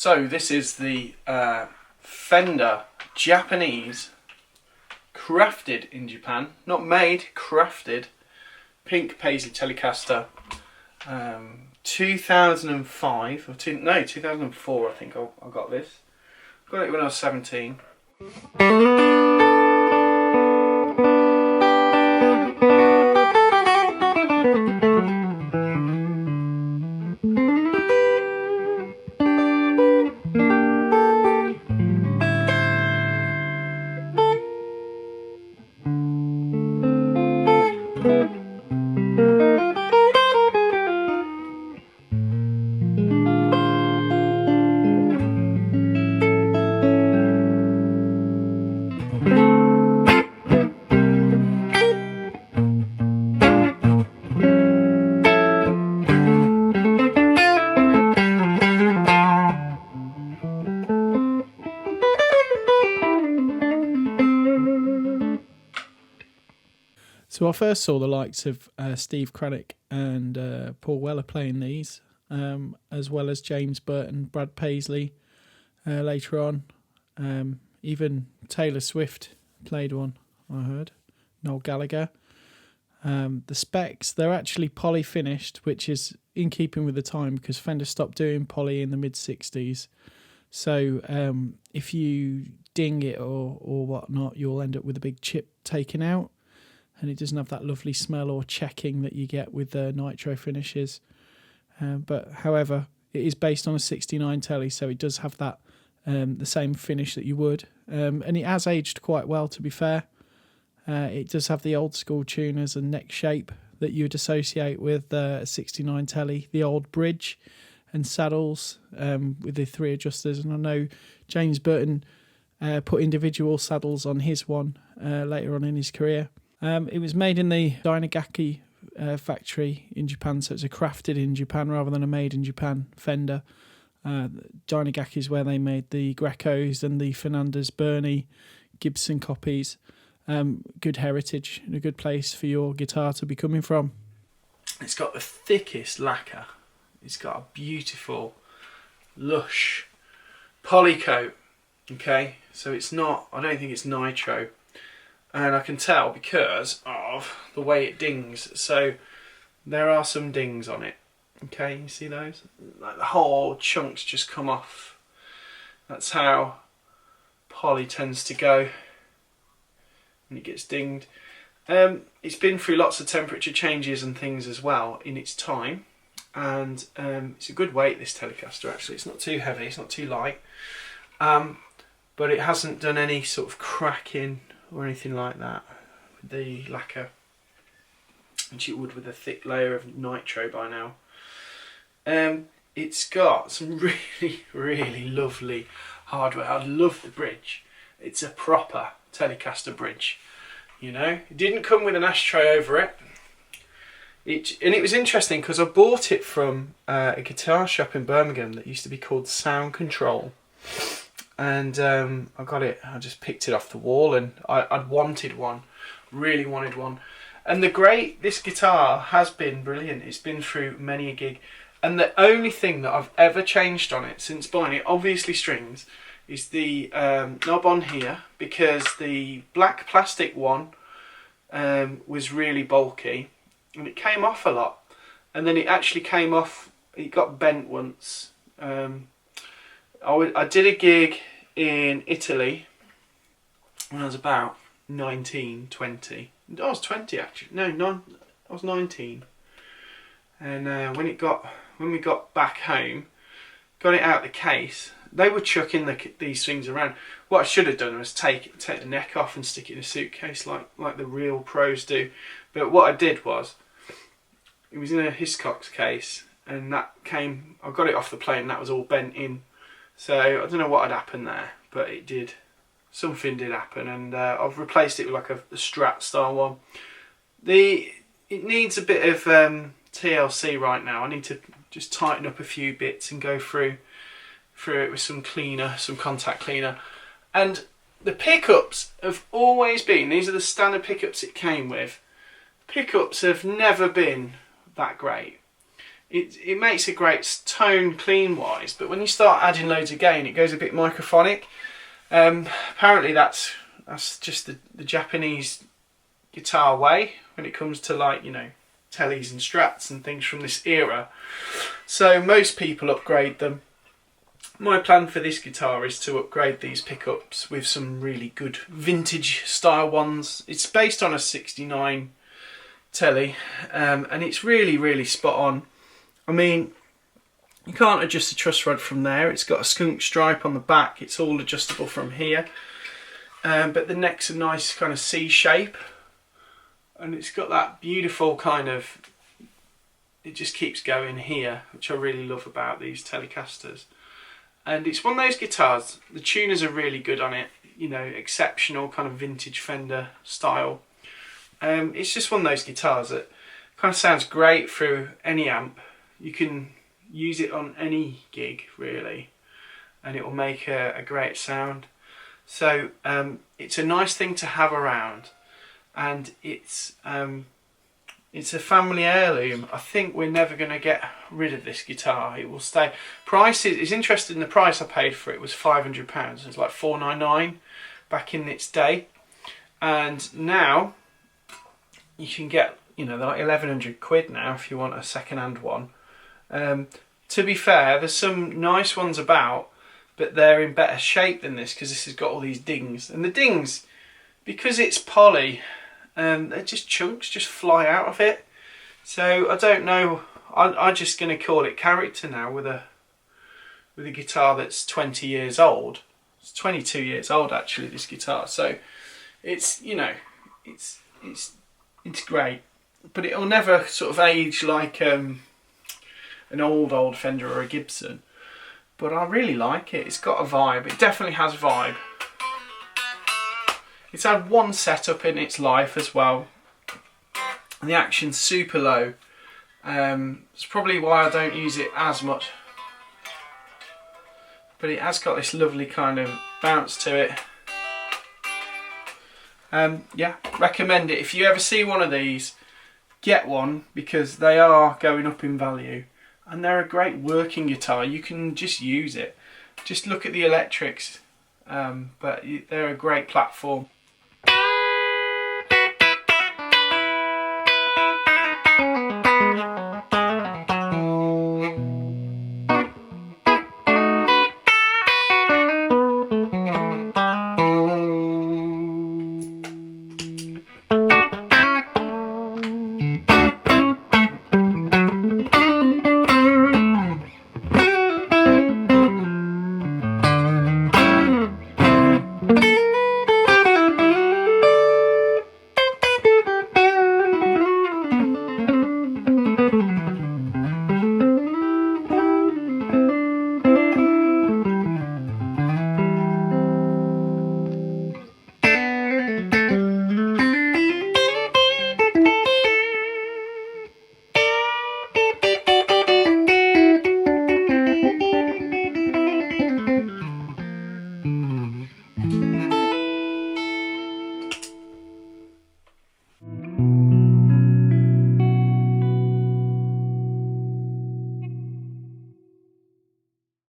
So this is the Fender Japanese, crafted in Japan, not made, crafted, Pink Paisley Telecaster, 2005, or 2004 I think I got this. Got it when I was 17. So I first saw the likes of Steve Craddock and Paul Weller playing these, as well as James Burton, Brad Paisley later on. Even Taylor Swift played one, I heard. Noel Gallagher. The specs, they're actually poly finished, which is in keeping with the time because Fender stopped doing poly in the mid-60s. So if you ding it or whatnot, you'll end up with a big chip taken out. And it doesn't have that lovely smell or checking that you get with the nitro finishes. But however, it is based on a 69 Tele, so it does have that the same finish that you would. And it has aged quite well, to be fair. It does have the old school tuners and neck shape that you'd associate with a 69 Tele, the old bridge and saddles with the 3 adjusters. And I know James Burton put individual saddles on his one later on in his career. It was made in the Dynagaki factory in Japan, so it's a crafted in Japan rather than a made in Japan Fender. Dynagaki is where they made the Grecos and the Fernandez Burney Gibson copies. Good heritage and a good place for your guitar to be coming from. It's got the thickest lacquer. It's got a beautiful, lush poly coat. Okay, so it's not, I don't think it's nitro. And I can tell because of the way it dings. So there are some dings on it. Okay, you see those? Like the whole chunks just come off. That's how poly tends to go when it gets dinged. It's been through lots of temperature changes and things as well in its time. And it's a good weight, this Telecaster actually. It's not too heavy, it's not too light. But it hasn't done any sort of cracking or anything like that with the lacquer, which it would with a thick layer of nitro by now. It's got some really lovely hardware. I love the bridge. It's a proper Telecaster bridge, you know. It didn't come with an ashtray over it. And it was interesting because I bought it from a guitar shop in Birmingham that used to be called Sound Control. And I got it, I just picked it off the wall, and I'd wanted one, really wanted one. And this guitar has been brilliant. It's been through many a gig. And the only thing that I've ever changed on it since buying it, obviously strings, is the knob on here, because the black plastic one was really bulky and it came off a lot. And then it actually came off, it got bent once. I did a gig in Italy when I was about 19, 20. I was 20 actually. No, I was 19. And when we got back home, got it out of the case, they were chucking these things around. What I should have done was take the neck off and stick it in a suitcase like the real pros do. But what I did was, it was in a Hiscox case, and that came, I got it off the plane and that was all bent in. So I don't know what had happened there, but it did. Something did happen, and I've replaced it with like a Strat style one. It needs a bit of TLC right now. I need to just tighten up a few bits and go through it with some cleaner, some contact cleaner. And the pickups have always been, these are the standard pickups it came with. Pickups have never been that great. it makes a great tone clean wise, but when you start adding loads of gain, it goes a bit microphonic. Apparently that's just the Japanese guitar way when it comes to, like, you know, Teles and Strats and things from this era. So most people upgrade them. My plan for this guitar is to upgrade these pickups with some really good vintage style ones. It's based on a 69 Tele, and it's really spot on. I mean, you can't adjust the truss rod from there. It's got a skunk stripe on the back. It's all adjustable from here. But the neck's a nice kind of C shape. And it's got that beautiful kind of, it just keeps going here, which I really love about these Telecasters. And it's one of those guitars, the tuners are really good on it, you know, exceptional kind of vintage Fender style. It's just one of those guitars that kind of sounds great through any amp. You can use it on any gig really, and it will make a great sound. So it's a nice thing to have around, and it's a family heirloom. I think we're never going to get rid of this guitar. It will stay. Price is interesting. The price I paid for it was £500. It's like $499 back in its day, and now you can get, you know, they're like 1100 quid now if you want a second-hand one. To be fair, there's some nice ones about, but they're in better shape than this because this has got all these dings, and the dings, because it's poly, they're just chunks, just fly out of it. So I don't know. I'm just going to call it character now with a guitar that's 20 years old. It's 22 years old actually, this guitar. So it's, you know, it's great, but it'll never sort of age like an old Fender or a Gibson. But I really like it. It's got a vibe. It definitely has vibe. It's had one setup in its life as well, and the action's super low. It's probably why I don't use it as much. But it has got this lovely kind of bounce to it. Yeah, recommend it. If you ever see one of these, get one, because they are going up in value. And they're a great working guitar. You can just use it. Just look at the electrics. But they're a great platform.